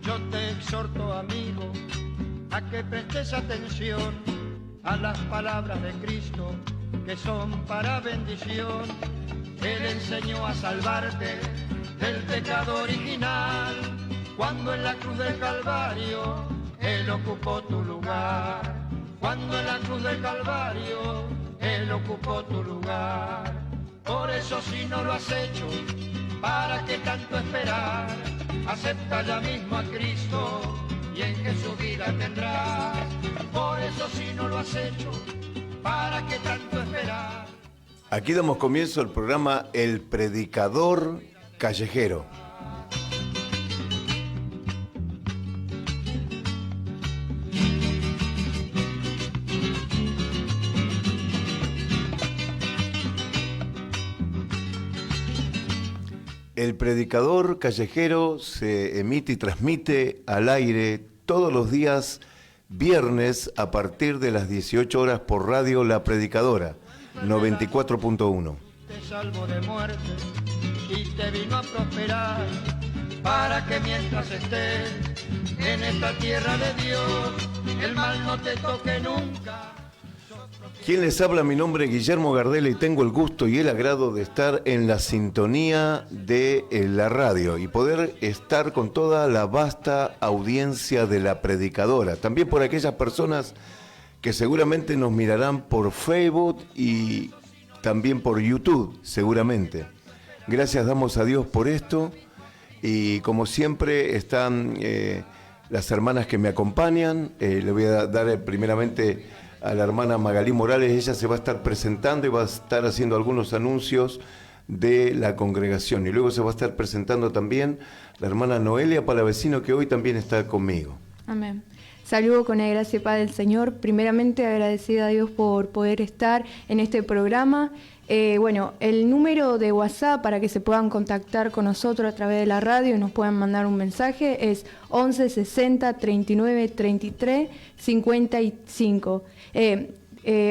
Yo te exhorto, amigo, a que prestes atención a las palabras de Cristo que son para bendición. Él enseñó a salvarte del pecado original, cuando en la cruz del Calvario Él ocupó tu lugar. Cuando en la cruz del Calvario Él ocupó tu lugar. Por eso si no lo has hecho, ¿para qué tanto esperar? Acepta ya mismo a Cristo y en Jesús vida tendrás. Por eso si no lo has hecho, ¿para qué tanto esperar? Aquí damos comienzo al programa El Predicador Callejero. El Predicador Callejero se emite y transmite al aire todos los días viernes a partir de las 18 horas por radio La Predicadora 94.1. Te salvo de muerte y te vino a prosperar, para que mientras estés en esta tierra de Dios, el mal no te toque nunca. ¿Quién les habla? Mi nombre es Guillermo Gardela y tengo el gusto y el agrado de estar en la sintonía de la radio y poder estar con toda la vasta audiencia de La Predicadora. También por aquellas personas que seguramente nos mirarán por Facebook y también por YouTube, seguramente. Gracias damos a Dios por esto y como siempre están las hermanas que me acompañan. Le voy a dar primeramente a la hermana Magalí Morales. Ella se va a estar presentando y va a estar haciendo algunos anuncios de la congregación. Y luego se va a estar presentando también la hermana Noelia Palavecino, que hoy también está conmigo. Amén. Saludo con la gracia y paz del Señor. Primeramente agradecida a Dios por poder estar en este programa. El número de WhatsApp para que se puedan contactar con nosotros a través de la radio y nos puedan mandar un mensaje es 11 60 39 33 55.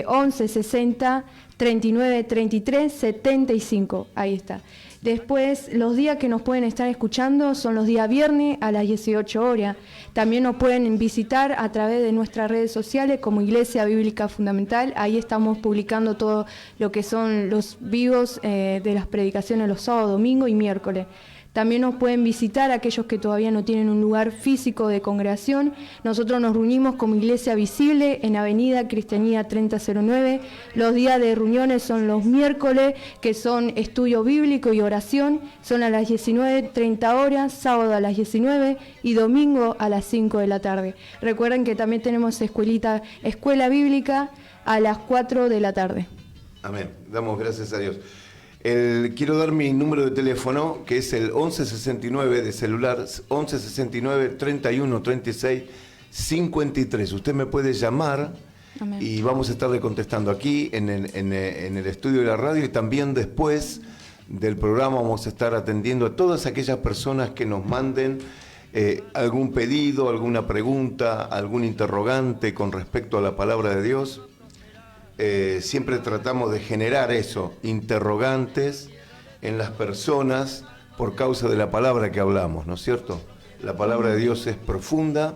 11 60 39 33 75. Ahí está. Después, los días que nos pueden estar escuchando son los días viernes a las 18 horas. También nos pueden visitar a través de nuestras redes sociales como Iglesia Bíblica Fundamental. Ahí estamos publicando todo lo que son los vivos de las predicaciones los sábados, domingos y miércoles. También nos pueden visitar aquellos que todavía no tienen un lugar físico de congregación. Nosotros nos reunimos como Iglesia Visible en Avenida Cristianía 3009. Los días de reuniones son los miércoles, que son estudio bíblico y oración. Son a las 19:30 horas, sábado a las 19 y domingo a las 5 de la tarde. Recuerden que también tenemos escuela bíblica a las 4 de la tarde. Amén. Damos gracias a Dios. Quiero dar mi número de teléfono, que es el 1169 de celular, 1169 31 36 53. Usted me puede llamar. Amén. Y vamos a estarle contestando aquí en el estudio de la radio, y también después del programa vamos a estar atendiendo a todas aquellas personas que nos manden algún pedido, alguna pregunta, algún interrogante con respecto a la palabra de Dios. Siempre tratamos de generar eso, interrogantes en las personas por causa de la palabra que hablamos, ¿no es cierto? La palabra de Dios es profunda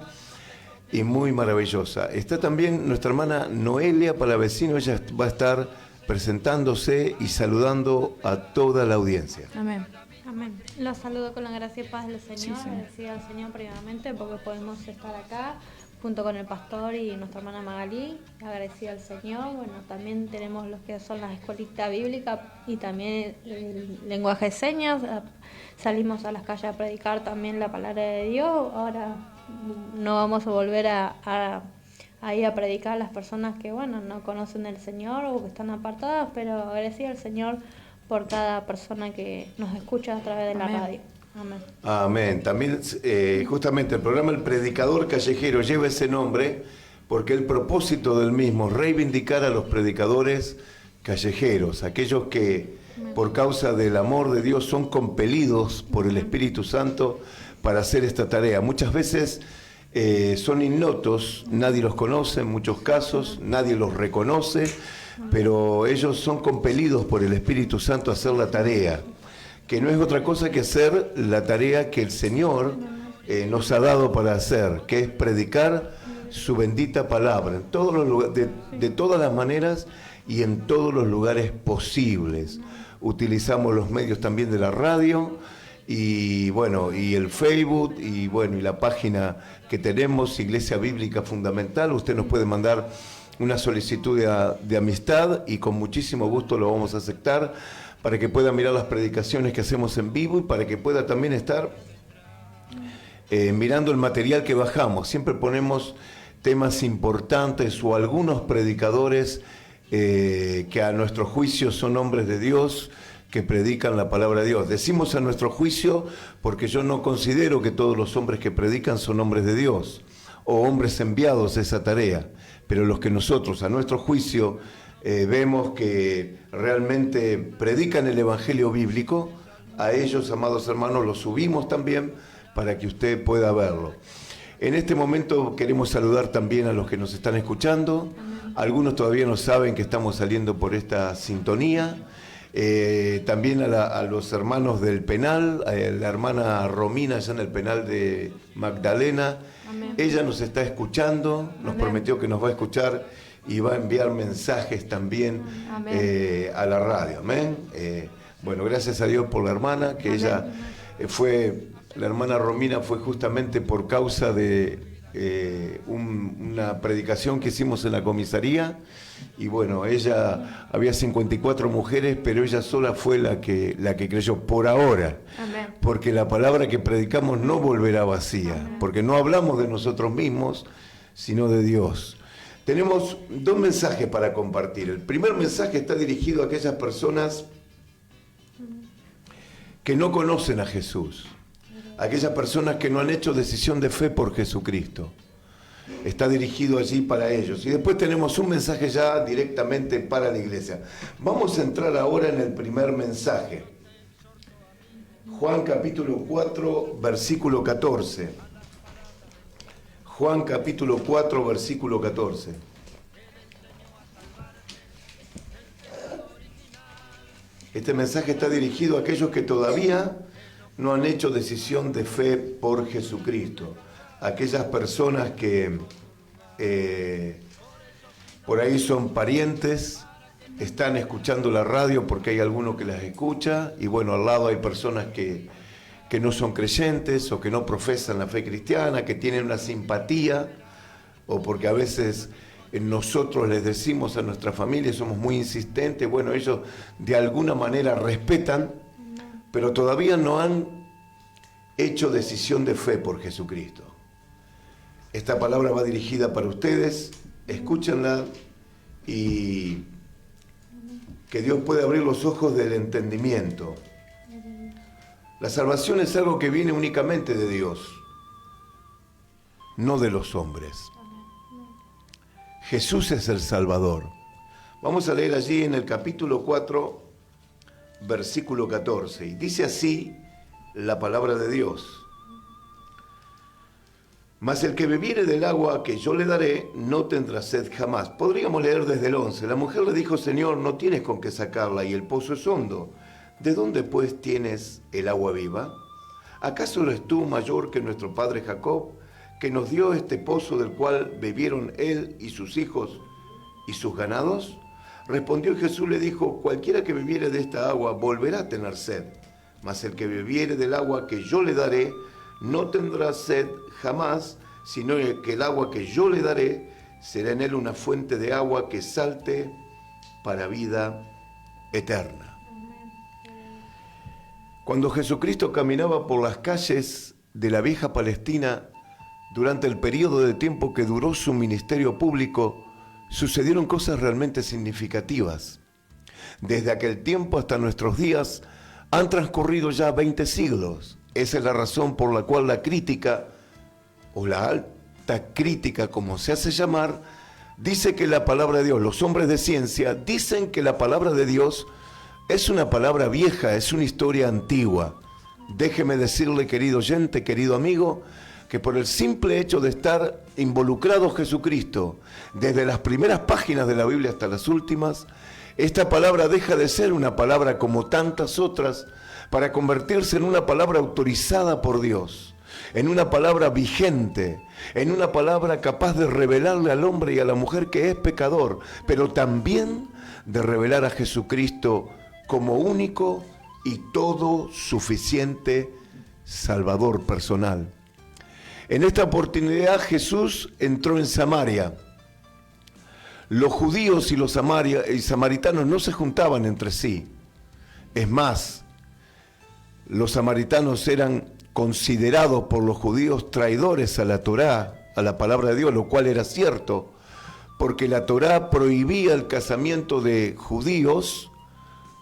y muy maravillosa. Está también nuestra hermana Noelia Palavecino. Ella va a estar presentándose y saludando a toda la audiencia. Amén. Amén. Los saludo con la gracia y paz del Señor. Sí, sí. Agradecida al Señor primeramente porque podemos estar acá junto con el pastor y nuestra hermana Magalí. Agradecida al Señor. Bueno, también tenemos los que son las escuelitas bíblicas y también el lenguaje de señas. Salimos a las calles a predicar también la palabra de Dios. Ahora no vamos a volver a ir a predicar a las personas que, no conocen del Señor o que están apartadas, pero agradecida al Señor por cada persona que nos escucha a través de la radio. Amén. Amén. También justamente el programa El Predicador Callejero lleva ese nombre porque el propósito del mismo es reivindicar a los predicadores callejeros, aquellos que por causa del amor de Dios son compelidos por el Espíritu Santo para hacer esta tarea. Muchas veces son ignotos, nadie los conoce en muchos casos, nadie los reconoce, pero ellos son compelidos por el Espíritu Santo a hacer la tarea, que no es otra cosa que hacer la tarea que el Señor nos ha dado para hacer, que es predicar su bendita palabra en todos los lugares, de todas las maneras y en todos los lugares posibles. Utilizamos los medios también de la radio y bueno, y el Facebook y bueno, y la página que tenemos, Iglesia Bíblica Fundamental. Usted nos puede mandar una solicitud de amistad y con muchísimo gusto lo vamos a aceptar para que pueda mirar las predicaciones que hacemos en vivo y para que pueda también estar mirando el material que bajamos. Siempre ponemos temas importantes o algunos predicadores que a nuestro juicio son hombres de Dios, que predican la palabra de Dios. Decimos a nuestro juicio porque yo no considero que todos los hombres que predican son hombres de Dios o hombres enviados a esa tarea, pero los que nosotros a nuestro juicio vemos que realmente predican el evangelio bíblico, a ellos, amados hermanos, los subimos también para que usted pueda verlo. En este momento queremos saludar también a los que nos están escuchando. Algunos todavía no saben que estamos saliendo por esta sintonía. También a los hermanos del penal, a la hermana Romina allá en el penal de Magdalena. Amén. Ella nos está escuchando, nos prometió que nos va a escuchar y va a enviar mensajes también a la radio. Amén. Bueno, gracias a Dios por la hermana, que ella la hermana Romina fue justamente por causa de una predicación que hicimos en la comisaría. Y bueno, ella, había 54 mujeres, pero ella sola fue la que creyó por ahora. Amén. Porque la palabra que predicamos no volverá vacía. Amén. Porque no hablamos de nosotros mismos, sino de Dios. Tenemos 2 mensajes para compartir. El primer mensaje está dirigido a aquellas personas que no conocen a Jesús. Aquellas personas que no han hecho decisión de fe por Jesucristo. Está dirigido allí para ellos. Y después tenemos un mensaje ya directamente para la iglesia. Vamos a entrar ahora en el primer mensaje. Juan capítulo 4, versículo 14. Juan capítulo 4, versículo 14. Este mensaje está dirigido a aquellos que todavía no han hecho decisión de fe por Jesucristo. Aquellas personas que por ahí son parientes, están escuchando la radio porque hay alguno que las escucha, y bueno, al lado hay personas que no son creyentes o que no profesan la fe cristiana, que tienen una simpatía, o porque a veces nosotros les decimos a nuestra familia, somos muy insistentes, bueno, ellos de alguna manera respetan, pero todavía no han hecho decisión de fe por Jesucristo. Esta palabra va dirigida para ustedes, escúchenla y que Dios pueda abrir los ojos del entendimiento. La salvación es algo que viene únicamente de Dios, no de los hombres. Jesús es el Salvador. Vamos a leer allí en el capítulo 4, versículo 14, y dice así la palabra de Dios. Mas el que bebiere del agua que yo le daré, no tendrá sed jamás. Podríamos leer desde el 11. La mujer le dijo, Señor, no tienes con qué sacarla y el pozo es hondo. ¿De dónde pues tienes el agua viva? ¿Acaso eres tú mayor que nuestro padre Jacob, que nos dio este pozo del cual bebieron él y sus hijos y sus ganados? Respondió Jesús, le dijo, cualquiera que bebiere de esta agua volverá a tener sed. Mas el que bebiere del agua que yo le daré, no tendrá sed jamás, sino que el agua que yo le daré será en él una fuente de agua que salte para vida eterna. Cuando Jesucristo caminaba por las calles de la vieja Palestina, durante el periodo de tiempo que duró su ministerio público, sucedieron cosas realmente significativas. Desde aquel tiempo hasta nuestros días han transcurrido ya 20 siglos. Esa es la razón por la cual la crítica, o la alta crítica como se hace llamar, dice que la palabra de Dios, los hombres de ciencia dicen que la palabra de Dios es una palabra vieja, es una historia antigua. Déjeme decirle, querido oyente, querido amigo, que por el simple hecho de estar involucrado Jesucristo, desde las primeras páginas de la Biblia hasta las últimas, esta palabra deja de ser una palabra como tantas otras, para convertirse en una palabra autorizada por Dios. en una palabra vigente, en una palabra capaz de revelarle al hombre y a la mujer que es pecador, pero también de revelar a Jesucristo como único y todo suficiente Salvador personal. En esta oportunidad Jesús entró en Samaria. Los judíos y los samaritanos no se juntaban entre sí. Es más, los samaritanos eran considerados por los judíos traidores a la Torá, a la palabra de Dios, lo cual era cierto, porque la Torá prohibía el casamiento de judíos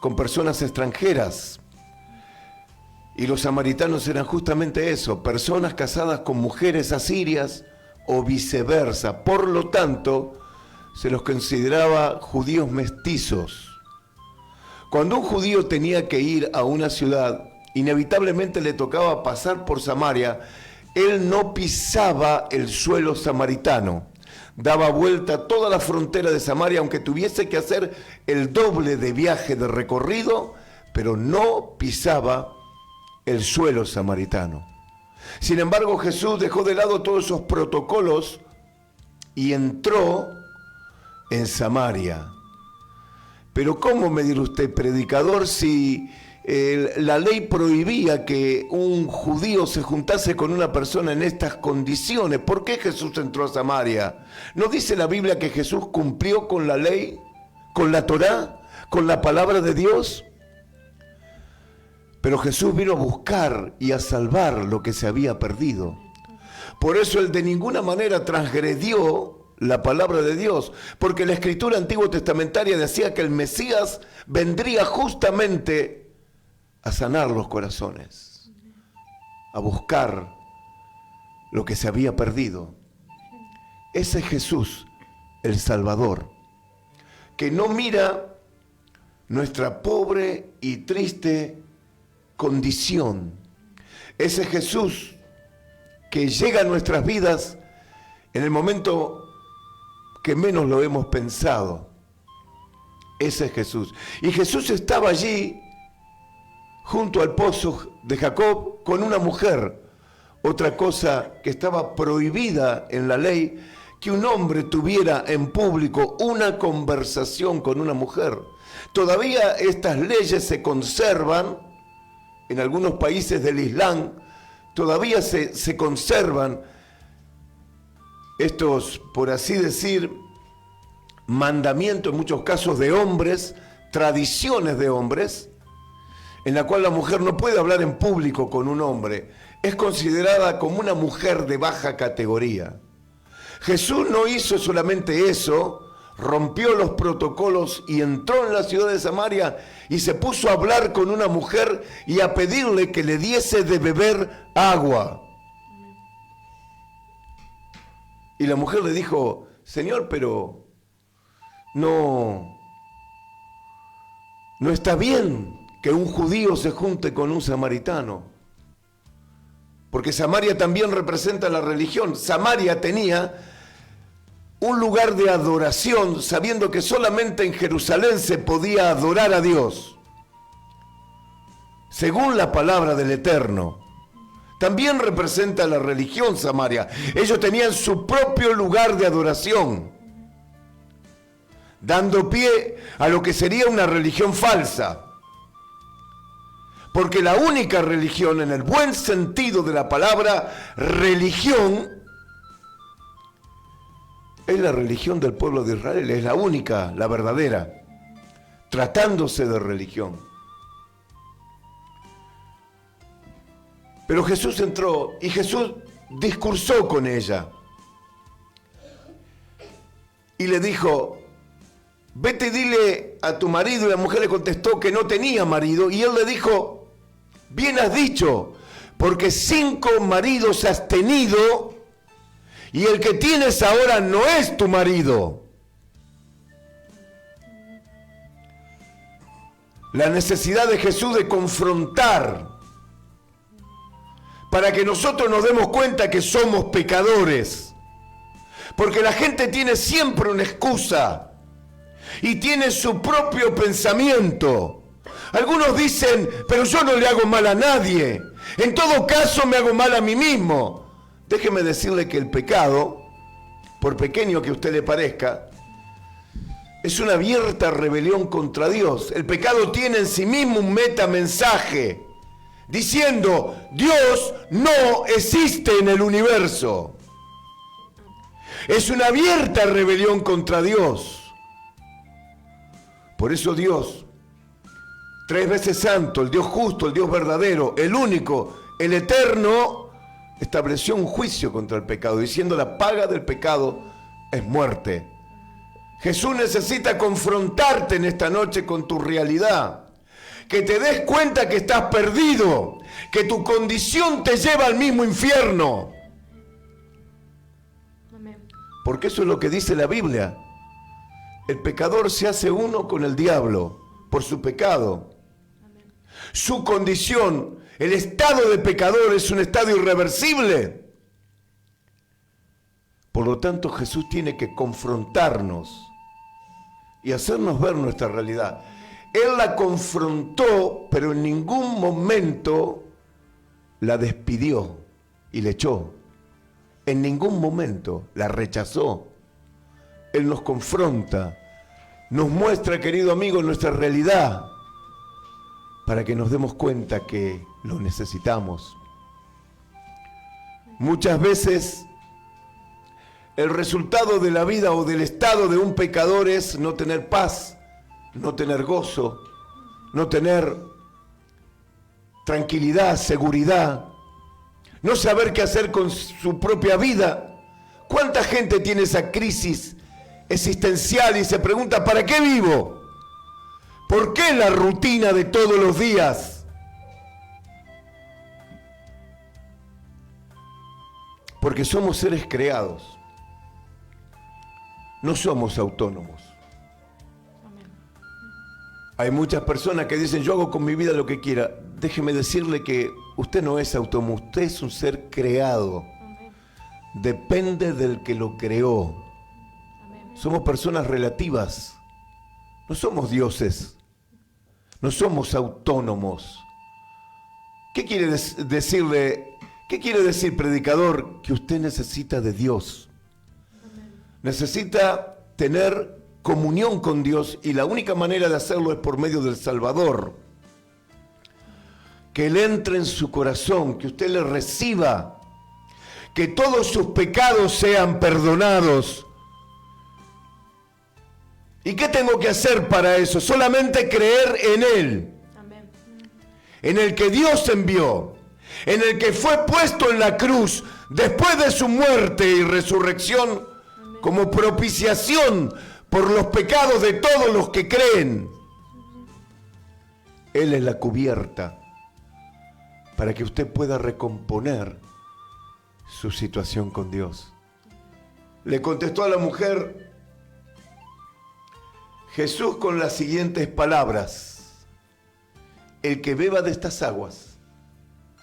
con personas extranjeras. Y los samaritanos eran justamente eso, personas casadas con mujeres asirias o viceversa. Por lo tanto, se los consideraba judíos mestizos. Cuando un judío tenía que ir a una ciudad, inevitablemente le tocaba pasar por Samaria. Él no pisaba el suelo samaritano, daba vuelta a toda la frontera de Samaria, aunque tuviese que hacer el doble de viaje de recorrido, pero no pisaba el suelo samaritano. Sin embargo, Jesús dejó de lado todos esos protocolos y entró en Samaria. Pero ¿cómo me dirá usted, predicador, si la ley prohibía que un judío se juntase con una persona en estas condiciones? ¿Por qué Jesús entró a Samaria? ¿No dice la Biblia que Jesús cumplió con la ley, con la Torá, con la palabra de Dios? Pero Jesús vino a buscar y a salvar lo que se había perdido. Por eso Él de ninguna manera transgredió la palabra de Dios, porque la escritura antiguo testamentaria decía que el Mesías vendría justamente a sanar los corazones, a buscar lo que se había perdido. Ese es Jesús, el Salvador, que no mira nuestra pobre y triste condición. Ese Jesús que llega a nuestras vidas en el momento que menos lo hemos pensado. Ese es Jesús. Y Jesús estaba allí junto al pozo de Jacob con una mujer. Otra cosa que estaba prohibida en la ley, que un hombre tuviera en público una conversación con una mujer. Todavía estas leyes se conservan en algunos países del Islam. Todavía se conservan estos, por así decir, mandamientos, en muchos casos de hombres, tradiciones de hombres, en la cual la mujer no puede hablar en público con un hombre. Es considerada como una mujer de baja categoría. Jesús no hizo solamente eso, rompió los protocolos y entró en la ciudad de Samaria y se puso a hablar con una mujer y a pedirle que le diese de beber agua. Y la mujer le dijo: Señor, pero no está bien que un judío se junte con un samaritano. Porque Samaria también representa la religión. Samaria tenía un lugar de adoración, sabiendo que solamente en Jerusalén se podía adorar a Dios, según la palabra del Eterno. También representa la religión Samaria. Ellos tenían su propio lugar de adoración, dando pie a lo que sería una religión falsa. Porque la única religión, en el buen sentido de la palabra religión, es la religión del pueblo de Israel. Es la única, la verdadera, tratándose de religión. Pero Jesús entró y Jesús discursó con ella. Y le dijo: vete y dile a tu marido. Y la mujer le contestó que no tenía marido. Y él le dijo: bien has dicho, porque 5 maridos has tenido y el que tienes ahora no es tu marido. La necesidad de Jesús de confrontar, para que nosotros nos demos cuenta que somos pecadores. Porque la gente tiene siempre una excusa y tiene su propio pensamiento. Algunos dicen: pero yo no le hago mal a nadie. En todo caso me hago mal a mí mismo. Déjeme decirle que el pecado, por pequeño que a usted le parezca, es una abierta rebelión contra Dios. El pecado tiene en sí mismo un metamensaje diciendo: Dios no existe en el universo. Es una abierta rebelión contra Dios. Por eso Dios, 3 veces santo, el Dios justo, el Dios verdadero, el único, el eterno, estableció un juicio contra el pecado, diciendo: la paga del pecado es muerte. Jesús necesita confrontarte en esta noche con tu realidad, que te des cuenta que estás perdido, que tu condición te lleva al mismo infierno. Amén. Porque eso es lo que dice la Biblia. El pecador se hace uno con el diablo por su pecado. Amén. Su condición, el estado de pecador es un estado irreversible. Por lo tanto, Jesús tiene que confrontarnos y hacernos ver nuestra realidad. Él la confrontó, pero en ningún momento la despidió y le echó. En ningún momento la rechazó. Él nos confronta, nos muestra, querido amigo, nuestra realidad, para que nos demos cuenta que lo necesitamos. Muchas veces el resultado de la vida o del estado de un pecador es no tener paz, no tener gozo, no tener tranquilidad, seguridad, no saber qué hacer con su propia vida. ¿Cuánta gente tiene esa crisis existencial y se pregunta: ¿para qué vivo? ¿Por qué la rutina de todos los días? Porque somos seres creados. No somos autónomos. Hay muchas personas que dicen: yo hago con mi vida lo que quiera. Déjeme decirle que usted no es autónomo, usted es un ser creado. Depende del que lo creó. Somos personas relativas. No somos dioses. No somos autónomos. ¿Qué quiere decirle? ¿Qué quiere decir, predicador? Que usted necesita de Dios. Necesita tener comunión con Dios, y la única manera de hacerlo es por medio del Salvador. Que Él entre en su corazón, que usted le reciba, que todos sus pecados sean perdonados. ¿Y qué tengo que hacer para eso? Solamente creer en Él. Amén. En el que Dios envió, en el que fue puesto en la cruz después de su muerte y resurrección, como propiciación por los pecados de todos los que creen. Él es la cubierta para que usted pueda recomponer su situación con Dios. Le contestó a la mujer Jesús con las siguientes palabras: el que beba de estas aguas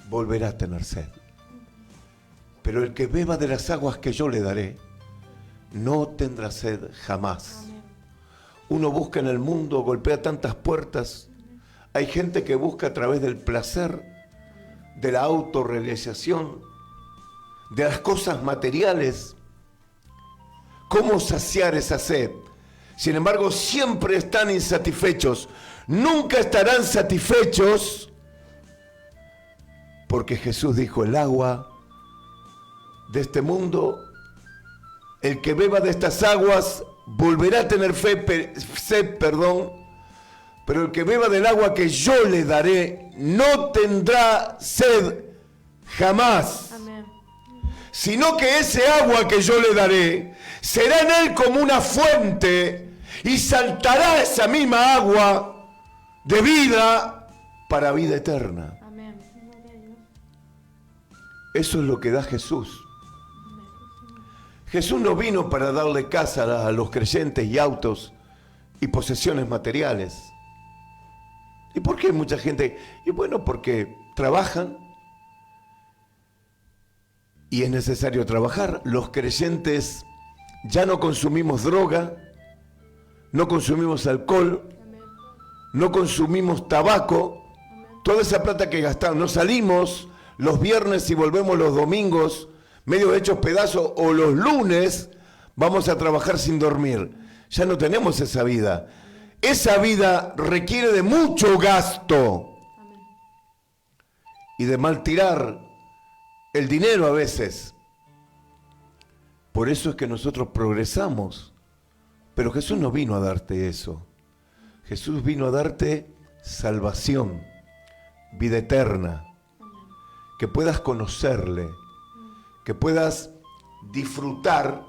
volverá a tener sed, pero el que beba de las aguas que yo le daré no tendrá sed jamás. Uno busca en el mundo, golpea tantas puertas. Hay gente que busca a través del placer, de la autorrealización, de las cosas materiales, cómo saciar esa sed. Sin embargo, siempre están insatisfechos. Nunca estarán satisfechos, porque Jesús dijo: el agua de este mundo, el que beba de estas aguas volverá a tener sed, pero el que beba del agua que yo le daré no tendrá sed jamás. Amén. Sino que ese agua que yo le daré será en él como una fuente, y saltará esa misma agua de vida para vida eterna. Amén. Eso es lo que da Jesús. Jesús no vino para darle casa a los creyentes y autos y posesiones materiales. ¿Y por qué mucha gente? Y bueno, porque trabajan y es necesario trabajar. Los creyentes ya no consumimos droga, no consumimos alcohol, no consumimos tabaco. Toda esa plata que gastamos, no salimos los viernes y volvemos los domingos, medio hechos pedazos, o los lunes vamos a trabajar sin dormir. Ya no tenemos esa vida. Esa vida requiere de mucho gasto y de mal tirar el dinero a veces. Por eso es que nosotros progresamos. Pero Jesús no vino a darte eso. Jesús vino a darte salvación, vida eterna, que puedas conocerle, que puedas disfrutar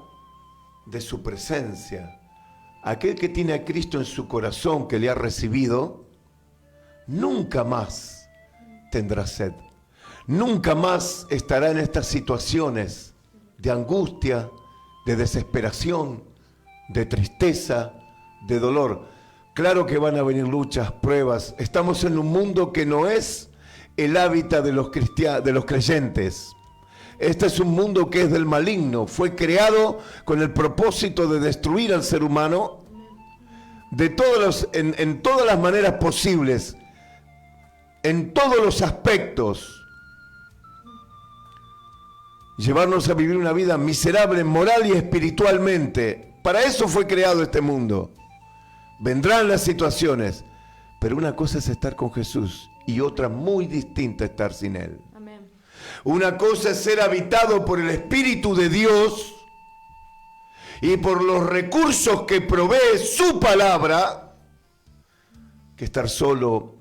de su presencia. Aquel que tiene a Cristo en su corazón, que le ha recibido, nunca más tendrá sed. Nunca más estará en estas situaciones de angustia, de desesperación, de tristeza, de dolor. Claro que van a venir luchas, pruebas. Estamos en un mundo que no es el hábitat de los creyentes. Este es un mundo que es del maligno. Fue creado con el propósito de destruir al ser humano en todas las maneras posibles, en todos los aspectos. Llevarnos a vivir una vida miserable, moral y espiritualmente. Para eso fue creado este mundo. Vendrán las situaciones, pero una cosa es estar con Jesús y otra muy distinta estar sin Él. Amén. Una cosa es ser habitado por el Espíritu de Dios y por los recursos que provee su palabra, que estar solo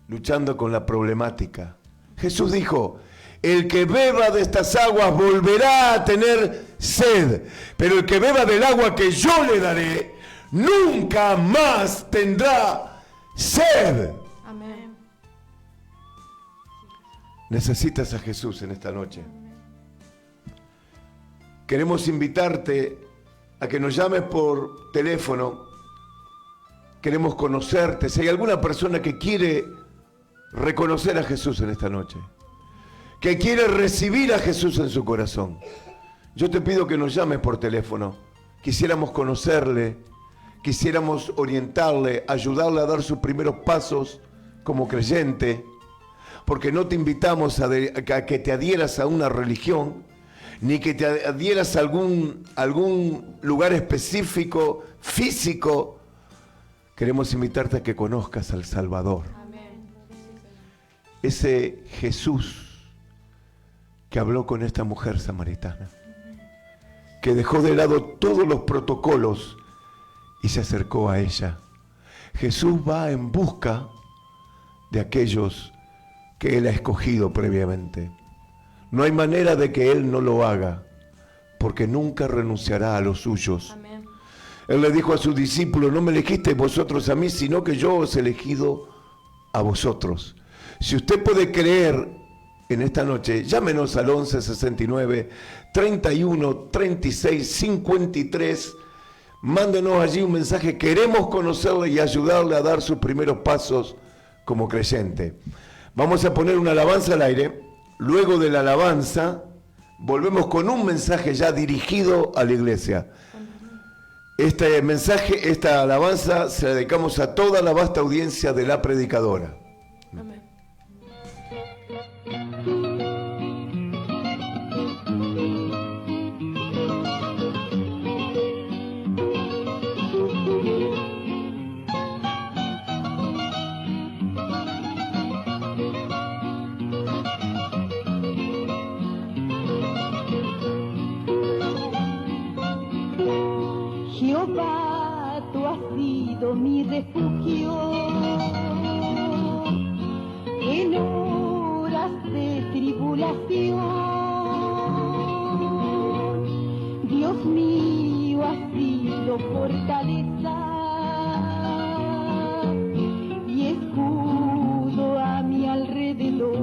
luchando con la problemática. Jesús dijo: el que beba de estas aguas volverá a tener sed, pero el que beba del agua que yo le daré, nunca más tendrá sed. Amén. Necesitas a Jesús en esta noche. Queremos invitarte a que nos llames por teléfono. Queremos conocerte. Si hay alguna persona que quiere reconocer a Jesús en esta noche, que quiere recibir a Jesús en su corazón, yo te pido que nos llames por teléfono. Quisiéramos conocerle, quisiéramos orientarle, ayudarle a dar sus primeros pasos como creyente, porque no te invitamos a que te adhieras a una religión, ni que te adhieras a algún lugar específico, físico. Queremos invitarte a que conozcas al Salvador. Amén. Ese Jesús que habló con esta mujer samaritana, que dejó de lado todos los protocolos y se acercó a ella. Jesús va en busca de aquellos que Él ha escogido previamente. No hay manera de que Él no lo haga, porque nunca renunciará a los suyos. Amén. Él le dijo a sus discípulos: no me elegisteis vosotros a mí, sino que yo os he elegido a vosotros. Si usted puede creer en esta noche, llámenos al 11 69 31 36 53. Mándenos allí un mensaje. Queremos conocerle y ayudarle a dar sus primeros pasos como creyente. Vamos a poner una alabanza al aire. Luego de la alabanza, volvemos con un mensaje ya dirigido a la iglesia. Este mensaje, esta alabanza, se la dedicamos a toda la vasta audiencia de La Predicadora. Amén. Jehová, tú has sido mi refugio en horas de tribulación. Dios mío, has sido fortaleza y escudo a mi alrededor.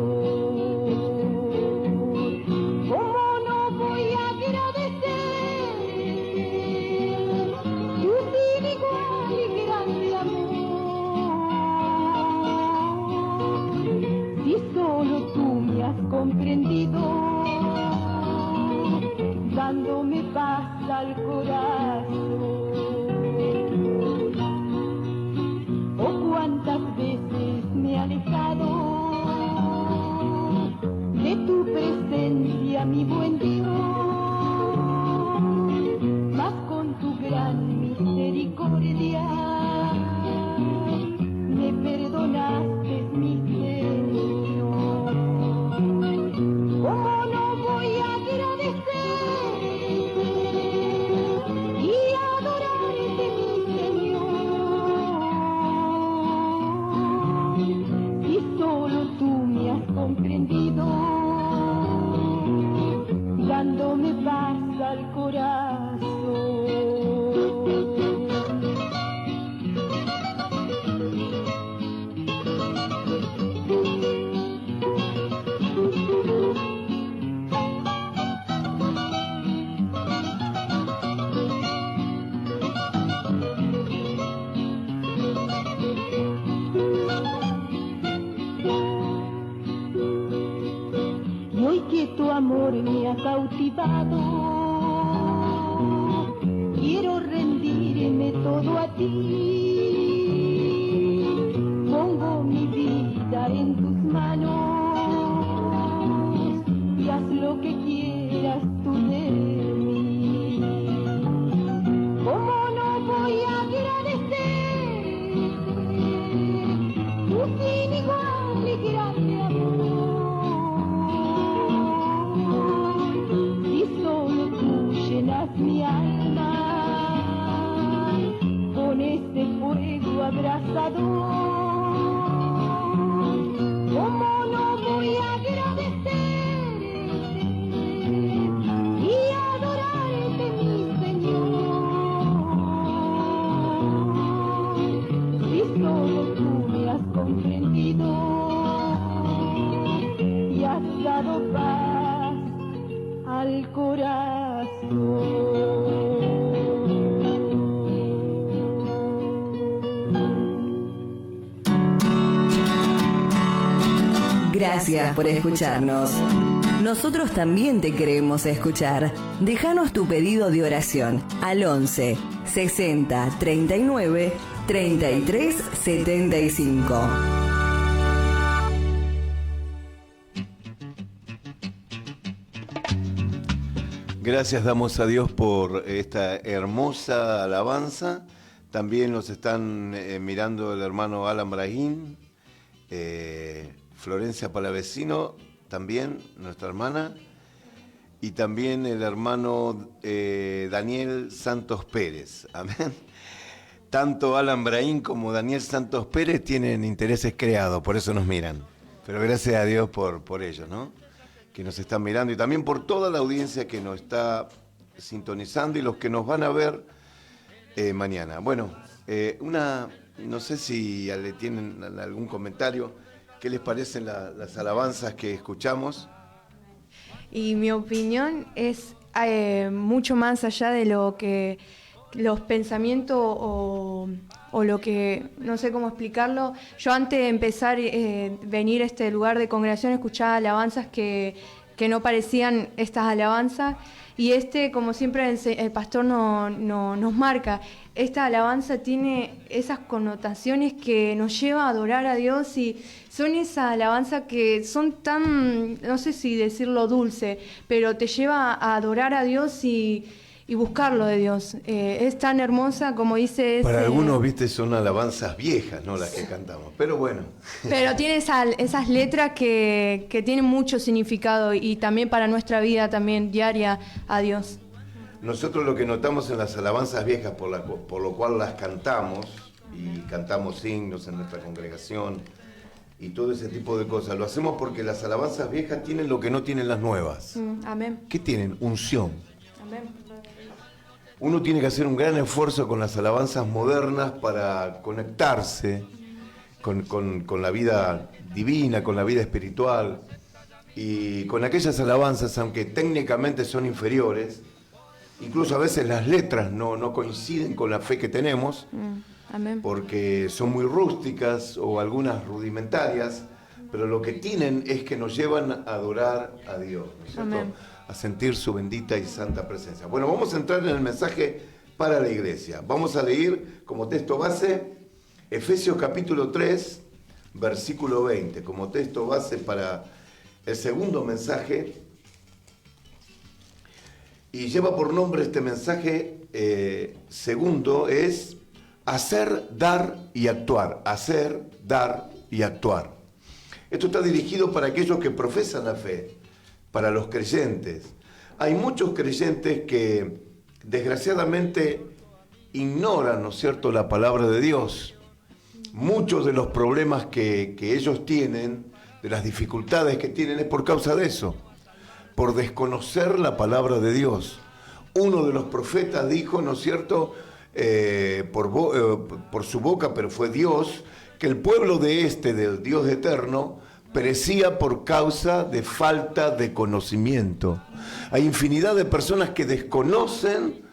¿Cómo no voy a agradecer tu sin igual y grande amor? Si solo tú me has comprendido, dándome paz al corazón. Oh, cuántas veces me he alejado de tu amor me ha cautivado. Quiero rendirme todo a ti. Pongo mi vida en tus manos y haz lo que quieras tú de mí. ¿Cómo no voy a agradecerte tu sin igual y grande amor? Si solo tú llenas mi alma con este fuego abrasador, ¿cómo no voy a agradecerte y adorarte, mi Señor? Si solo tú me has comprendido y has dado paz al corazón. Gracias por escucharnos. Nosotros también te queremos escuchar. Déjanos tu pedido de oración al 11 60 39 33 75. Gracias damos a Dios por esta hermosa alabanza. También nos están mirando el hermano Alan Brahim, Florencia Palavecino, también nuestra hermana, y también el hermano Daniel Santos Pérez. Amén. Tanto Alan Brahim como Daniel Santos Pérez tienen intereses creados, por eso nos miran. Pero gracias a Dios por ellos, ¿no? Que nos están mirando, y también por toda la audiencia que nos está sintonizando y los que nos van a ver mañana. Bueno, no sé si le tienen algún comentario. ¿Qué les parecen las alabanzas que escuchamos? Y mi opinión es mucho más allá de lo que los pensamientos o lo que, no sé cómo explicarlo. Yo antes de empezar venir a este lugar de congregación escuchaba alabanzas que no parecían estas alabanzas, y como siempre el pastor nos marca, esta alabanza tiene esas connotaciones que nos lleva a adorar a Dios, y son esas alabanzas que son tan, no sé si decirlo dulce, pero te lleva a adorar a Dios y buscarlo de Dios. Es tan hermosa, como dice... Para algunos, viste, son alabanzas viejas, ¿no? Las que cantamos, pero bueno. Pero tiene esas letras que tienen mucho significado, y también para nuestra vida también diaria a Dios. Nosotros lo que notamos en las alabanzas viejas, por lo cual las cantamos, y cantamos himnos en nuestra congregación, y todo ese tipo de cosas, lo hacemos porque las alabanzas viejas tienen lo que no tienen las nuevas. Amén. ¿Qué tienen? Unción. Amén. Uno tiene que hacer un gran esfuerzo con las alabanzas modernas para conectarse con la vida divina, con la vida espiritual, y con aquellas alabanzas, aunque técnicamente son inferiores, incluso a veces las letras no coinciden con la fe que tenemos, Amén. Porque son muy rústicas o algunas rudimentarias, pero lo que tienen es que nos llevan a adorar a Dios, ¿no es cierto? Amén. A sentir su bendita y santa presencia. Bueno, vamos a entrar en el mensaje para la iglesia. Vamos a leer como texto base Efesios capítulo 3, versículo 20, como texto base para el segundo mensaje. Y lleva por nombre este mensaje segundo, es hacer, dar y actuar. Hacer, dar y actuar. Esto está dirigido para aquellos que profesan la fe, para los creyentes. Hay muchos creyentes que desgraciadamente ignoran, ¿no es cierto?, la palabra de Dios. Muchos de los problemas que ellos tienen, de las dificultades que tienen, es por causa de eso, por desconocer la palabra de Dios. Uno de los profetas dijo, ¿no es cierto?, por su boca, pero fue Dios, que el pueblo del Dios eterno, perecía por causa de falta de conocimiento. Hay infinidad de personas que desconocen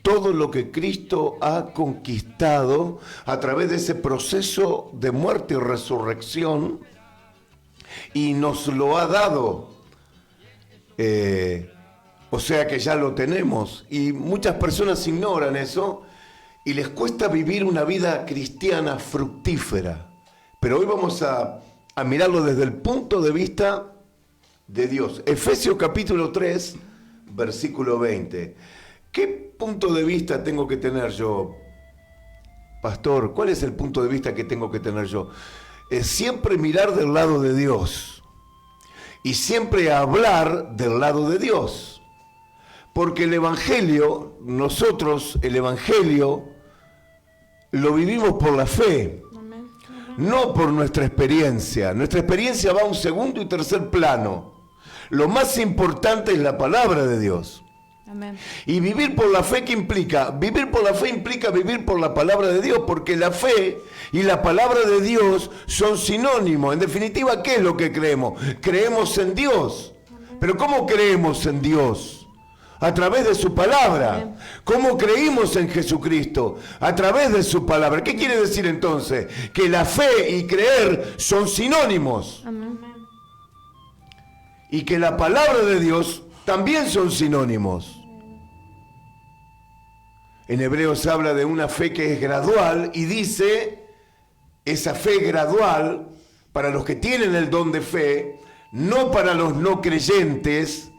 todo lo que Cristo ha conquistado a través de ese proceso de muerte y resurrección, y nos lo ha dado O sea que ya lo tenemos. Y muchas personas ignoran eso y les cuesta vivir una vida cristiana fructífera. Pero hoy vamos a mirarlo desde el punto de vista de Dios. Efesios capítulo 3, versículo 20. ¿Qué punto de vista tengo que tener yo, pastor? ¿Cuál es el punto de vista que tengo que tener yo? Es siempre mirar del lado de Dios y siempre hablar del lado de Dios. Porque el Evangelio, nosotros el Evangelio lo vivimos por la fe. No por nuestra experiencia. Nuestra experiencia va a un segundo y tercer plano. Lo más importante es la palabra de Dios. Amén. Y vivir por la fe, ¿qué implica? Vivir por la fe implica vivir por la palabra de Dios, porque la fe y la palabra de Dios son sinónimos. En definitiva, ¿qué es lo que creemos? Creemos en Dios. Pero ¿cómo creemos en Dios? A través de su palabra. ¿Cómo creímos en Jesucristo? A través de su palabra. ¿Qué quiere decir entonces? Que la fe y creer son sinónimos. Amén. Y que la palabra de Dios también son sinónimos. En Hebreos habla de una fe que es gradual y dice, esa fe gradual, para los que tienen el don de fe, no para los no creyentes.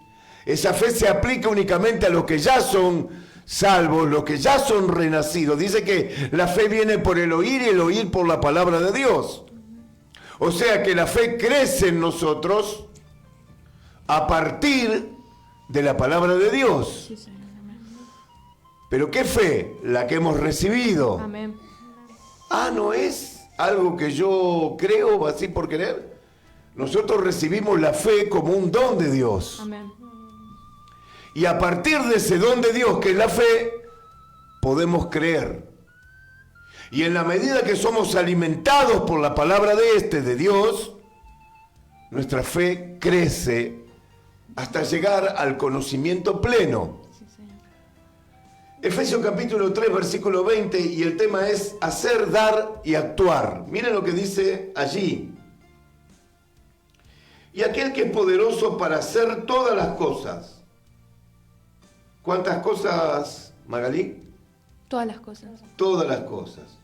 Esa fe se aplica únicamente a los que ya son salvos, los que ya son renacidos. Dice que la fe viene por el oír y el oír por la palabra de Dios. O sea que la fe crece en nosotros a partir de la palabra de Dios. Sí, Señor. Amén. ¿Pero qué fe? La que hemos recibido. Amén. No es algo que yo creo así por querer. Nosotros recibimos la fe como un don de Dios. Amén. Y a partir de ese don de Dios, que es la fe, podemos creer. Y en la medida que somos alimentados por la palabra de Dios, nuestra fe crece hasta llegar al conocimiento pleno. Sí, Señor. Efesios capítulo 3, versículo 20, y el tema es hacer, dar y actuar. Miren lo que dice allí. Y aquel que es poderoso para hacer todas las cosas. ¿Cuántas cosas, Magalí? Todas las cosas. Todas las cosas.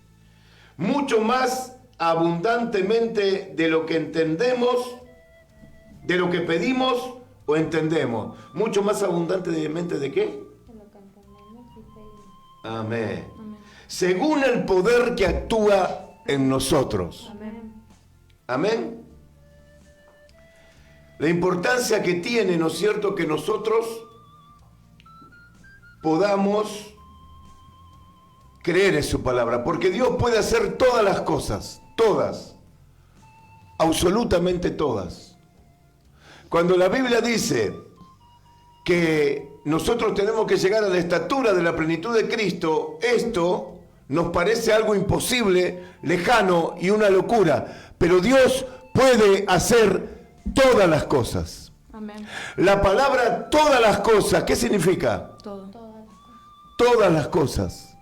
Mucho más abundantemente de lo que entendemos, de lo que pedimos o entendemos. Mucho más abundantemente de qué? Amén. Amén. Según el poder que actúa en nosotros. Amén. Amén. La importancia que tiene, ¿no es cierto?, que nosotros podamos creer en su palabra, porque Dios puede hacer todas las cosas, todas, absolutamente todas. Cuando la Biblia dice que nosotros tenemos que llegar a la estatura de la plenitud de Cristo, esto nos parece algo imposible, lejano y una locura, pero Dios puede hacer todas las cosas. Amén. La palabra todas las cosas, ¿qué significa? Todo. Todas las cosas.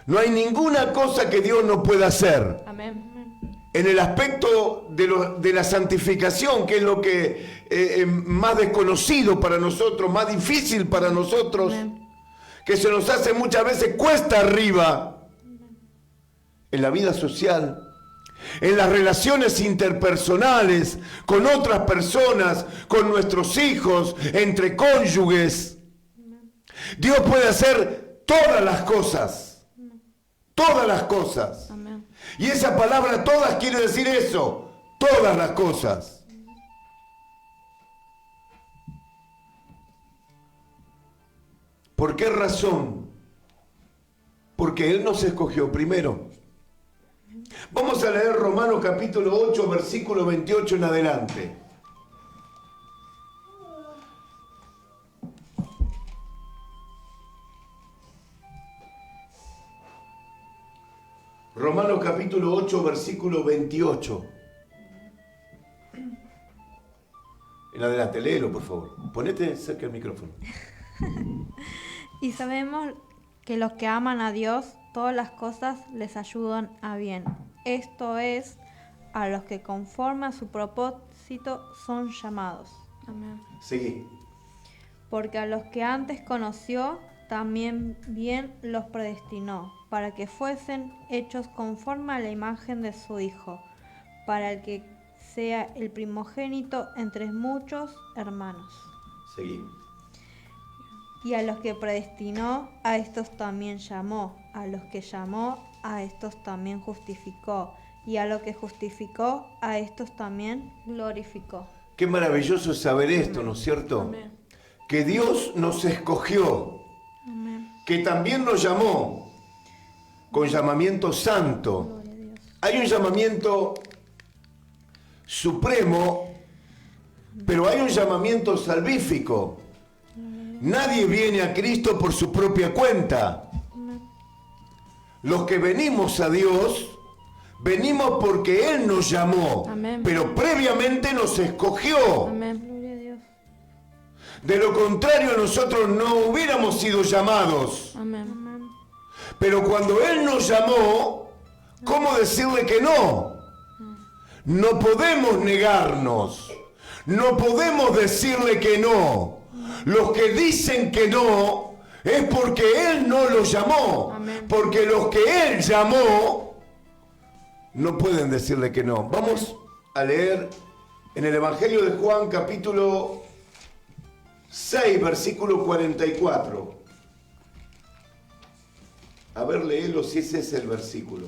No hay ninguna cosa que Dios no pueda hacer. Amén. En el aspecto de la santificación, que es lo que más desconocido para nosotros, más difícil para nosotros, Amén. que se nos hace muchas veces cuesta arriba. En la vida social, en las relaciones interpersonales, con otras personas, con nuestros hijos, entre cónyuges. Dios puede hacer todas las cosas. Todas las cosas. Amén. Y esa palabra todas quiere decir eso. Todas las cosas. ¿Por qué razón? Porque Él nos escogió primero. Vamos a leer Romanos capítulo 8, versículo 28 en adelante. Romanos capítulo 8, versículo 28. En adelante, léelo, por favor. Ponete cerca del micrófono. Y sabemos que los que aman a Dios, todas las cosas les ayudan a bien. Esto es, a los que conforme a su propósito son llamados. Amén. Seguí. Porque a los que antes conoció, también bien los predestinó, para que fuesen hechos conforme a la imagen de su Hijo, para el que sea el primogénito entre muchos hermanos. Seguí. Y a los que predestinó, a estos también llamó. A los que llamó, a estos también justificó. Y a los que justificó, a estos también glorificó. Qué maravilloso es saber esto, ¿no es cierto? Amén. Que Dios nos escogió, Amén. que también nos llamó con llamamiento santo. Gloria a Dios. Hay un llamamiento supremo, pero hay un llamamiento salvífico. Nadie viene a Cristo por su propia cuenta. Los que venimos a Dios, venimos porque Él nos llamó, Amén. pero previamente nos escogió. Amén. Gloria a Dios. De lo contrario, nosotros no hubiéramos sido llamados. Amén. Amén. Pero cuando Él nos llamó, ¿cómo decirle que no? No podemos negarnos. No podemos decirle que no. Los que dicen que no es porque Él no los llamó. Amén. Porque los que Él llamó no pueden decirle que no. Vamos a leer en el Evangelio de Juan, capítulo 6, versículo 44. A ver, léelo si ese es el versículo.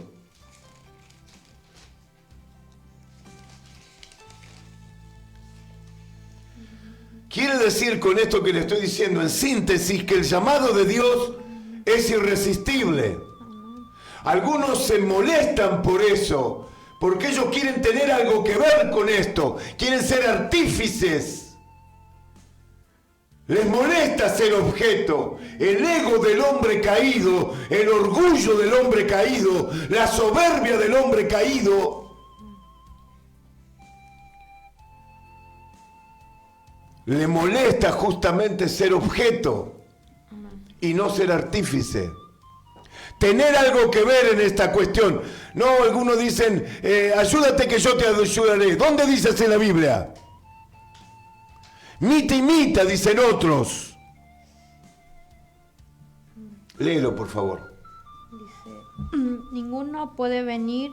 Quiere decir con esto que le estoy diciendo, en síntesis, que el llamado de Dios es irresistible. Algunos se molestan por eso, porque ellos quieren tener algo que ver con esto, quieren ser artífices. Les molesta ser objeto. El ego del hombre caído, el orgullo del hombre caído, la soberbia del hombre caído, le molesta justamente ser objeto y no ser artífice. Tener algo que ver en esta cuestión. No, algunos dicen, ayúdate que yo te ayudaré. ¿Dónde dice así en la Biblia? Mita imita, dicen otros. Léelo, por favor. Dice, ninguno puede venir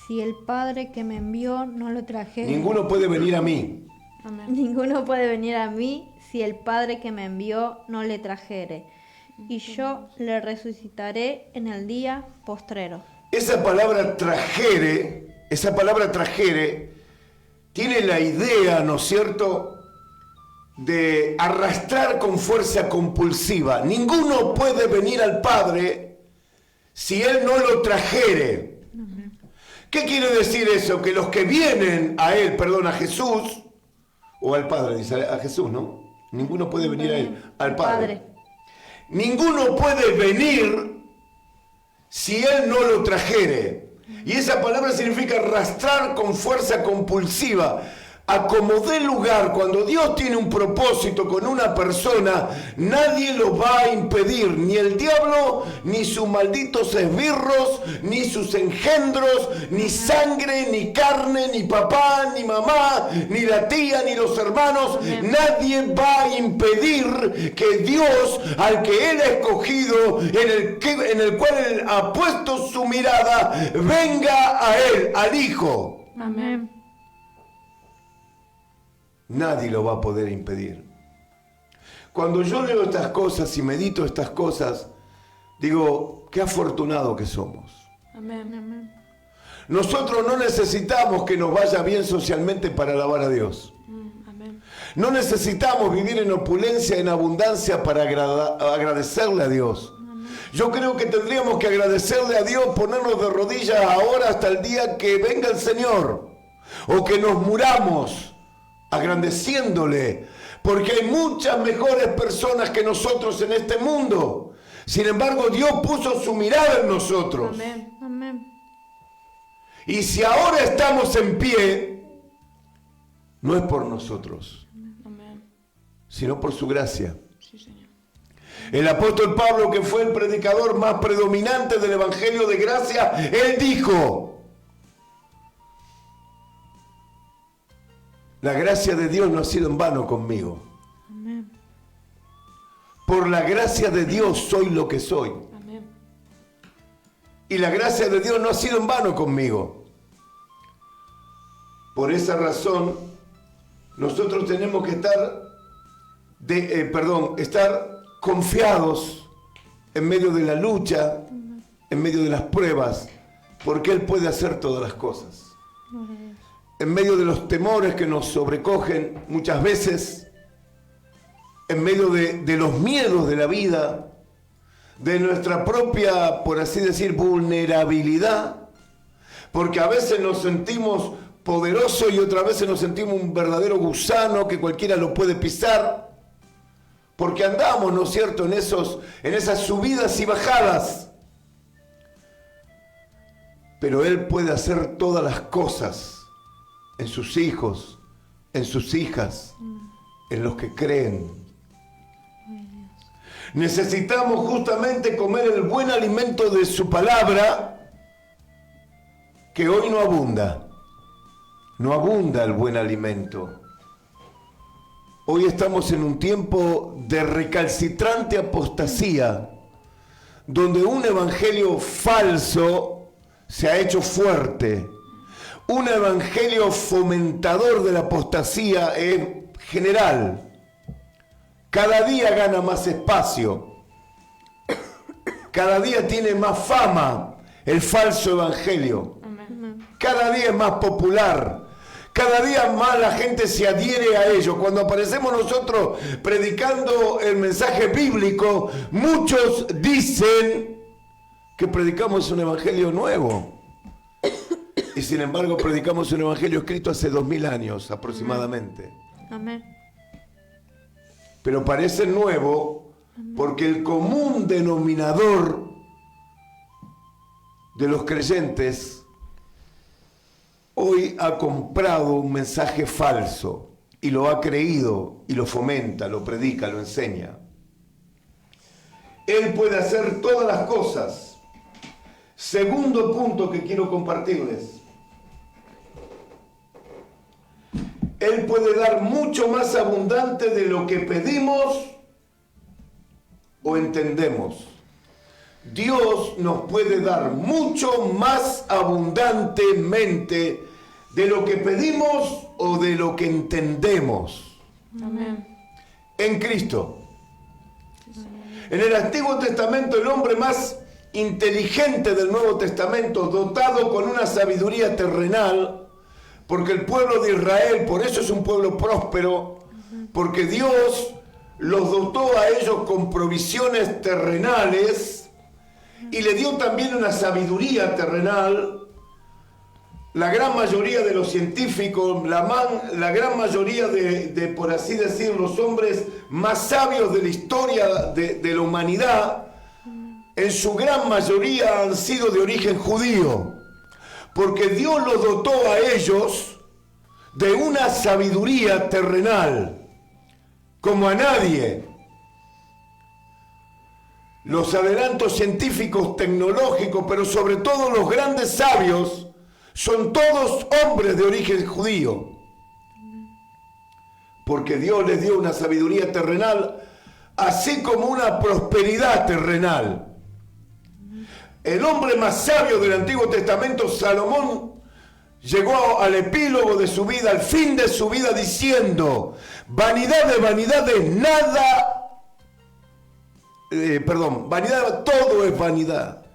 si el Padre que me envió no lo trajere. Ninguno puede venir a mí. Amén. Ninguno puede venir a mí si el Padre que me envió no le trajere. Y yo le resucitaré en el día postrero. Esa palabra trajere, tiene la idea, ¿no es cierto?, de arrastrar con fuerza compulsiva. Ninguno puede venir al Padre si Él no lo trajere. ¿Qué quiere decir eso? Que los que vienen a Él, a Jesús, o al Padre, dice a Jesús, ¿no? Ninguno puede venir a Él, al Padre. Ninguno puede venir si Él no lo trajere. Y esa palabra significa arrastrar con fuerza compulsiva. A como dé lugar, cuando Dios tiene un propósito con una persona, nadie lo va a impedir, ni el diablo, ni sus malditos esbirros, ni sus engendros, ni sangre, ni carne, ni papá, ni mamá, ni la tía, ni los hermanos. Nadie va a impedir que Dios, al que Él ha escogido, en el cual Él ha puesto su mirada, venga a Él, al Hijo. Amén. Nadie lo va a poder impedir. Cuando yo leo estas cosas y medito estas cosas, digo, qué afortunado que somos. Amén. Amén. Nosotros no necesitamos que nos vaya bien socialmente para alabar a Dios. Amén. No necesitamos vivir en opulencia, en abundancia para agradecerle a Dios. Yo creo que tendríamos que agradecerle a Dios, ponernos de rodillas ahora hasta el día que venga el Señor. O que nos muramos agrandeciéndole, porque hay muchas mejores personas que nosotros en este mundo. Sin embargo, Dios puso su mirada en nosotros. Amén. Amén. Y si ahora estamos en pie, no es por nosotros, Amén. sino por su gracia. Sí, Señor. El apóstol Pablo, que fue el predicador más predominante del Evangelio de gracia, él dijo: La gracia de Dios no ha sido en vano conmigo. Amén. Por la gracia de Dios soy lo que soy. Amén. Y la gracia de Dios no ha sido en vano conmigo. Por esa razón, nosotros tenemos que estar confiados en medio de la lucha, en medio de las pruebas, porque Él puede hacer todas las cosas. En medio de los temores que nos sobrecogen muchas veces, en medio de los miedos de la vida, de nuestra propia, por así decir, vulnerabilidad, porque a veces nos sentimos poderosos y otras veces nos sentimos un verdadero gusano que cualquiera lo puede pisar, porque andamos, ¿no es cierto?, en esas subidas y bajadas. Pero Él puede hacer todas las cosas en sus hijos, en sus hijas, en los que creen. Necesitamos justamente comer el buen alimento de su palabra, que hoy no abunda. No abunda el buen alimento. Hoy estamos en un tiempo de recalcitrante apostasía, donde un evangelio falso se ha hecho fuerte. Un evangelio fomentador de la apostasía en general. Cada día gana más espacio. Cada día tiene más fama el falso evangelio. Cada día es más popular. Cada día más la gente se adhiere a ello. Cuando aparecemos nosotros predicando el mensaje bíblico, muchos dicen que predicamos un evangelio nuevo. Y sin embargo predicamos un evangelio escrito hace 2000 años aproximadamente. Amén. Pero parece nuevo porque el común denominador de los creyentes hoy ha comprado un mensaje falso y lo ha creído y lo fomenta, lo predica, lo enseña. Él puede hacer todas las cosas. Segundo punto que quiero compartirles. Él puede dar mucho más abundante de lo que pedimos o entendemos. Dios nos puede dar mucho más abundantemente de lo que pedimos o de lo que entendemos. Amén. En Cristo. En el Antiguo Testamento, el hombre más inteligente del Nuevo Testamento, dotado con una sabiduría terrenal, porque el pueblo de Israel, por eso es un pueblo próspero, porque Dios los dotó a ellos con provisiones terrenales y le dio también una sabiduría terrenal. La gran mayoría de los científicos, la gran mayoría de, por así decir, los hombres más sabios de la historia de la humanidad, en su gran mayoría han sido de origen judío. Porque Dios los dotó a ellos de una sabiduría terrenal, como a nadie. Los adelantos científicos, tecnológicos, pero sobre todo los grandes sabios, son todos hombres de origen judío. Porque Dios les dio una sabiduría terrenal, así como una prosperidad terrenal. El hombre más sabio del Antiguo Testamento, Salomón, llegó al epílogo de su vida, al fin de su vida, diciendo: vanidad de vanidades, vanidad, todo es vanidad.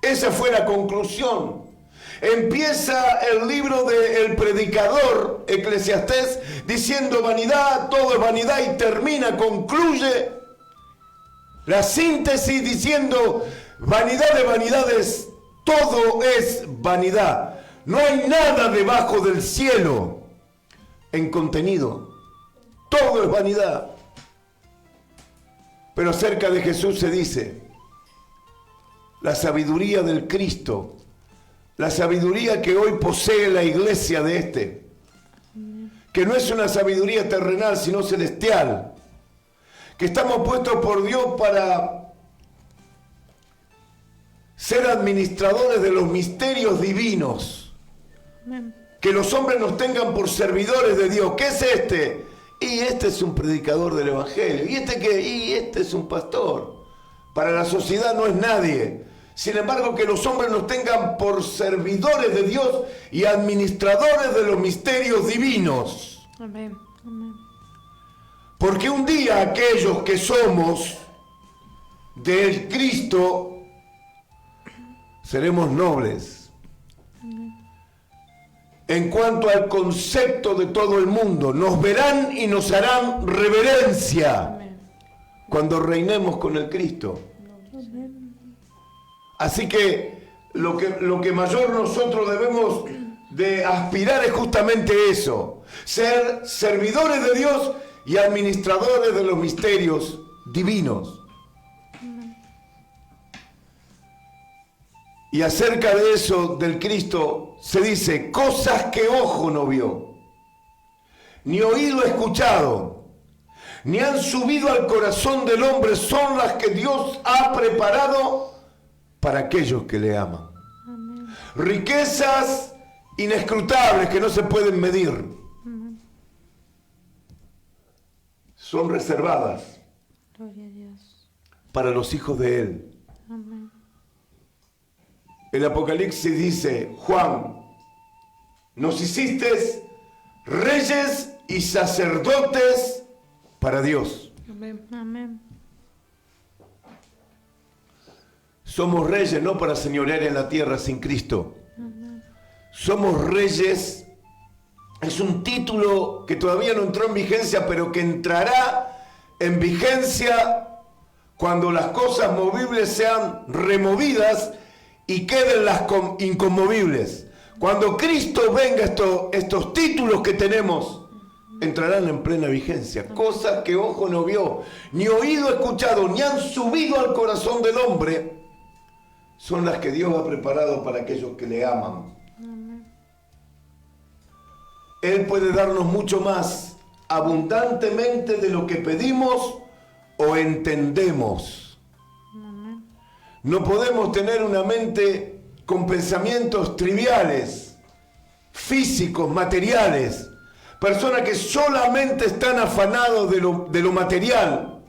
Esa fue la conclusión. Empieza el libro del predicador, Eclesiastés, diciendo vanidad, todo es vanidad, y concluye la síntesis diciendo vanidad de vanidades, todo es vanidad. No hay nada debajo del cielo en contenido. Todo es vanidad. Pero acerca de Jesús se dice la sabiduría del Cristo, la sabiduría que hoy posee la iglesia de que no es una sabiduría terrenal sino celestial, que estamos puestos por Dios para ser administradores de los misterios divinos que los hombres nos tengan por servidores de Dios. ¿Qué es este? Y este es un predicador del Evangelio. ¿Y este qué? Y este es un pastor. Para la sociedad no es nadie. Sin embargo, que los hombres nos tengan por servidores de Dios y administradores de los misterios divinos. Amén. Amén. Porque un día aquellos que somos del Cristo seremos nobles. En cuanto al concepto de todo el mundo, nos verán y nos harán reverencia cuando reinemos con el Cristo. Así que lo que mayor nosotros debemos de aspirar es justamente eso, ser servidores de Dios y administradores de los misterios divinos. Y acerca de eso, del Cristo, se dice, cosas que ojo no vio, ni oído escuchado, ni han subido al corazón del hombre, son las que Dios ha preparado para aquellos que le aman. Amén. Riquezas inescrutables que no se pueden medir. Amén. Son reservadas. Gloria a Dios. Para los hijos de Él. Amén. El Apocalipsis dice, Juan, nos hiciste reyes y sacerdotes para Dios. Amén. Amén. Somos reyes no para señorear en la tierra sin Cristo. Amén. Somos reyes, es un título que todavía no entró en vigencia, pero que entrará en vigencia cuando las cosas movibles sean removidas y queden las inconmovibles. Cuando Cristo venga, estos títulos que tenemos entrarán en plena vigencia. Cosas que ojo no vio, ni oído escuchado, ni han subido al corazón del hombre, son las que Dios ha preparado para aquellos que le aman. Él puede darnos mucho más abundantemente de lo que pedimos o entendemos. No podemos tener una mente con pensamientos triviales, físicos, materiales, personas que solamente están afanados de lo material.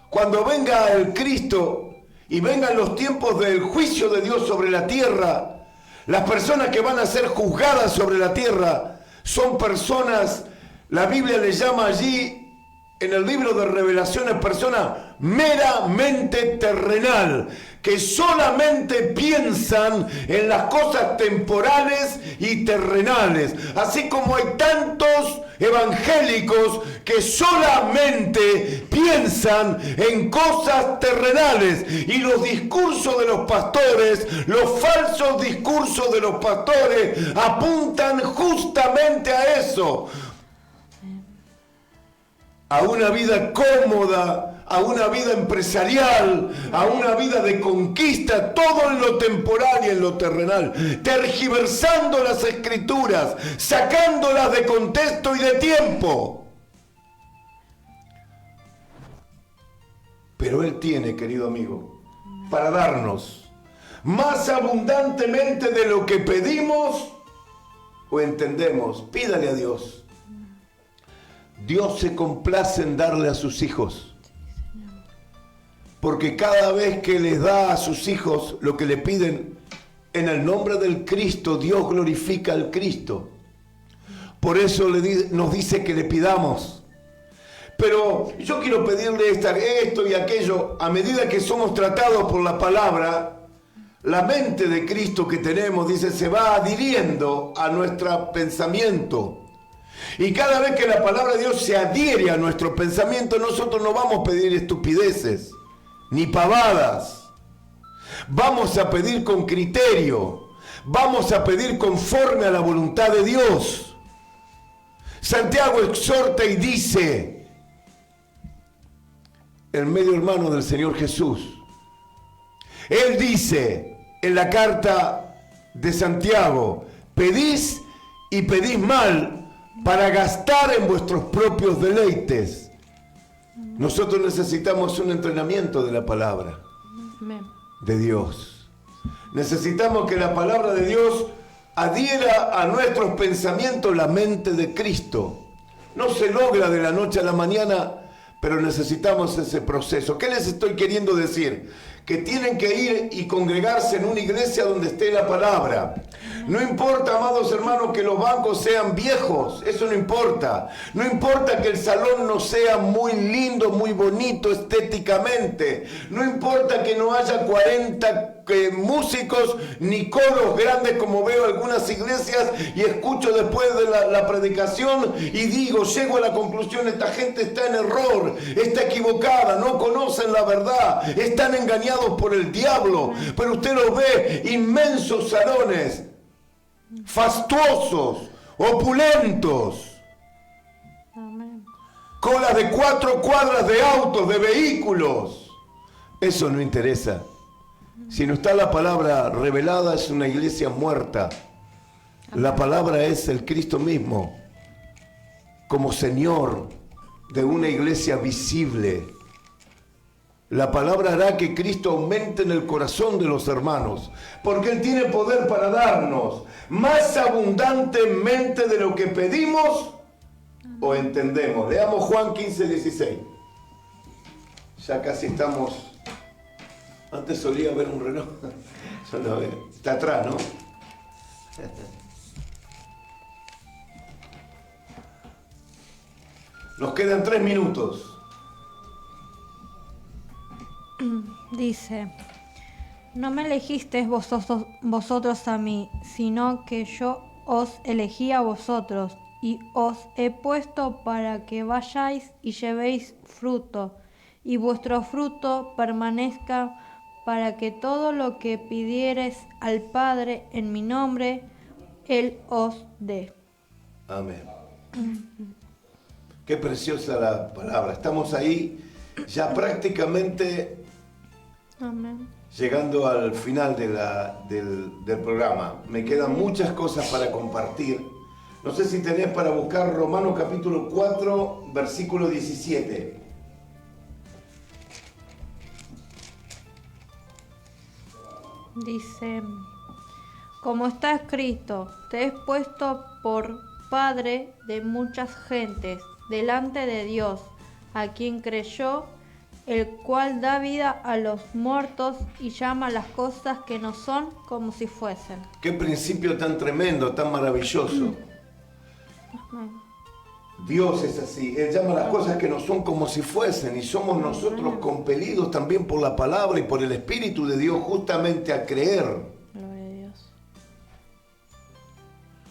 Cuando venga el Cristo y vengan los tiempos del juicio de Dios sobre la tierra, las personas que van a ser juzgadas sobre la tierra son personas, la Biblia les llama allí, en el libro de Revelaciones, persona meramente terrenal, que solamente piensan en las cosas temporales y terrenales, así como hay tantos evangélicos que solamente piensan en cosas terrenales, y los discursos de los pastores, los falsos discursos de los pastores apuntan justamente a eso, a una vida cómoda, a una vida empresarial, a una vida de conquista, todo en lo temporal y en lo terrenal, tergiversando las escrituras, sacándolas de contexto y de tiempo. Pero Él tiene, querido amigo, para darnos más abundantemente de lo que pedimos o entendemos. Pídale a Dios. Dios se complace en darle a sus hijos, porque cada vez que les da a sus hijos lo que le piden en el nombre del Cristo, Dios glorifica al Cristo. Por eso nos dice que le pidamos. Pero yo quiero pedirle esto y aquello. A medida que somos tratados por la palabra, la mente de Cristo que tenemos, dice, se va adhiriendo a nuestro pensamiento. Y cada vez que la palabra de Dios se adhiere a nuestro pensamiento, nosotros no vamos a pedir estupideces, ni pavadas. Vamos a pedir con criterio, vamos a pedir conforme a la voluntad de Dios. Santiago exhorta y dice, el medio hermano del Señor Jesús, él dice en la carta de Santiago, pedís y pedís mal para gastar en vuestros propios deleites. Nosotros necesitamos un entrenamiento de la palabra de Dios. Necesitamos que la palabra de Dios adhiera a nuestros pensamientos la mente de Cristo. No se logra de la noche a la mañana, pero necesitamos ese proceso. ¿Qué les estoy queriendo decir? Que tienen que ir y congregarse en una iglesia donde esté la palabra. No importa, amados hermanos, que los bancos sean viejos, eso no importa. No importa que el salón no sea muy lindo, muy bonito estéticamente. No importa que no haya 40 músicos ni coros grandes como veo en algunas iglesias y escucho después de la predicación y digo, llego a la conclusión, esta gente está en error, está equivocada, no conocen la verdad, están engañados por el diablo. Pero usted los ve, inmensos salones, fastuosos, opulentos, colas de 4 cuadras de autos, de vehículos. Eso no interesa. Si no está la palabra revelada, es una iglesia muerta. La palabra es el Cristo mismo, como Señor de una iglesia visible. La palabra hará que Cristo aumente en el corazón de los hermanos, porque Él tiene poder para darnos más abundantemente de lo que pedimos o entendemos. Leamos Juan 15:16. Ya casi estamos. Antes solía ver un reloj. Está atrás, ¿no? Nos quedan 3 minutos. Dice, no me elegisteis vosotros a mí, sino que yo os elegí a vosotros, y os he puesto para que vayáis y llevéis fruto, y vuestro fruto permanezca, para que todo lo que pidiereis al Padre en mi nombre, Él os dé. Amén. Qué preciosa la palabra. Estamos ahí ya prácticamente llegando al final del programa. Me quedan muchas cosas para compartir. No sé si tenés para buscar Romanos capítulo 4, versículo 17. Dice, como está escrito, te he puesto por padre de muchas gentes delante de Dios, a quien creyó, el cual da vida a los muertos y llama las cosas que no son como si fuesen. Qué principio tan tremendo, tan maravilloso. Dios es así, Él llama las cosas que no son como si fuesen, y somos nosotros compelidos también por la palabra y por el Espíritu de Dios justamente a creer. Gloria a Dios.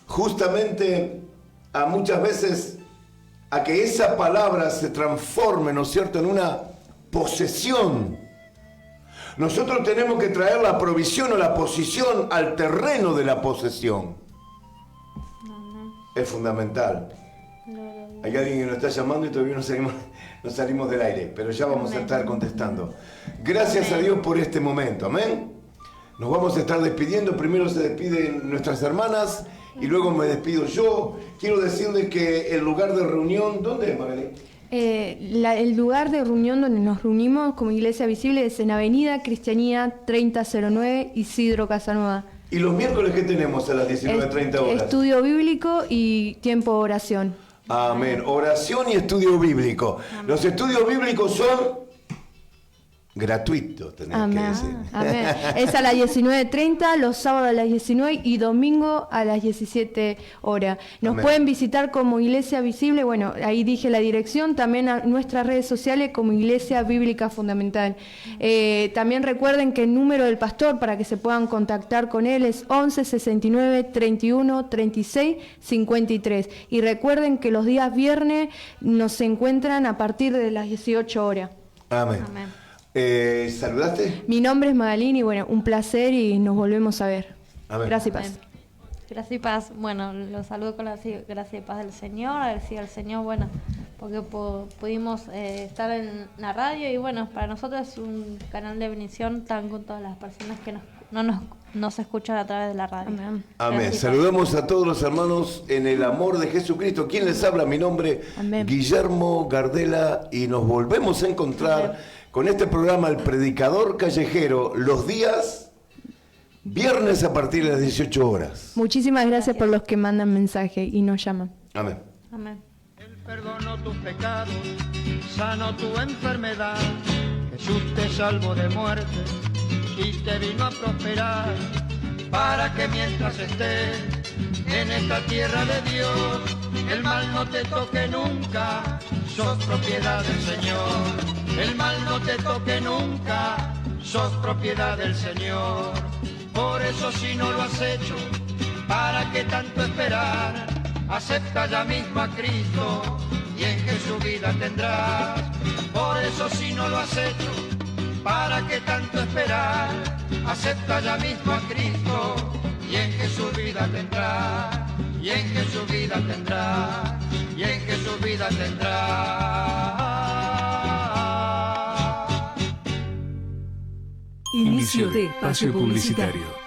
Justamente a muchas veces a que esa palabra se transforme, ¿no es cierto?, en una posesión. Nosotros tenemos que traer la provisión o la posición al terreno de la posesión. Es fundamental. Hay alguien que nos está llamando y todavía no salimos del aire, pero ya vamos a estar contestando. Gracias a Dios por este momento, amén. Nos vamos a estar despidiendo. Primero se despiden nuestras hermanas y luego me despido yo. Quiero decirles que el lugar de reunión, ¿dónde es, Magali? El lugar de reunión donde nos reunimos como Iglesia Visible es en Avenida Cristianía 3009, Isidro Casanova. ¿Y los miércoles qué tenemos a las 19:30 horas? Estudio bíblico y tiempo de oración. Amén. Oración y estudio bíblico. Amén. Los estudios bíblicos son gratuitos, tenés que decir. Amén. Es a las 19:30, los sábados a las 19 y domingo a las 17 horas. Nos Amén. Pueden visitar como Iglesia Visible, bueno, ahí dije la dirección, también a nuestras redes sociales como Iglesia Bíblica Fundamental. También recuerden que el número del pastor para que se puedan contactar con él es 11 69 31 36 53. Y recuerden que los días viernes nos encuentran a partir de las 18 horas. Amén. Amén. ¿Saludaste? Mi nombre es Magalín y bueno, un placer y nos volvemos a ver. Amén. Gracias y paz. Amén. Gracias y paz. Bueno, los saludo con la gracia y paz del Señor. Agradecer al Señor, bueno, porque pudimos estar en la radio y bueno, para nosotros es un canal de bendición tan con todas las personas que nos escuchan a través de la radio. Amén. Amén. Saludamos a todos los hermanos en el amor de Jesucristo. ¿Quién les habla? Mi nombre, Amén. Guillermo Gardela, y nos volvemos a encontrar con este programa El Predicador Callejero los días Viernes a partir de las 18 horas. Muchísimas gracias por los que mandan mensaje y nos llaman. Amén. Amén. Él perdonó tus pecados, sanó tu enfermedad. Jesús te salvó de muerte y te vino a prosperar, para que mientras estés en esta tierra de Dios, el mal no te toque nunca, sos propiedad del Señor. El mal no te toque nunca, sos propiedad del Señor. Por eso si no lo has hecho, ¿para qué tanto esperar? Acepta ya mismo a Cristo y en Jesús vida tendrás. Por eso si no lo has hecho, ¿para qué tanto esperar? Acepta ya mismo a Cristo y en Jesús vida tendrás. Y en Jesús vida tendrás. Y en Jesús vida tendrás. Inicio de espacio publicitario.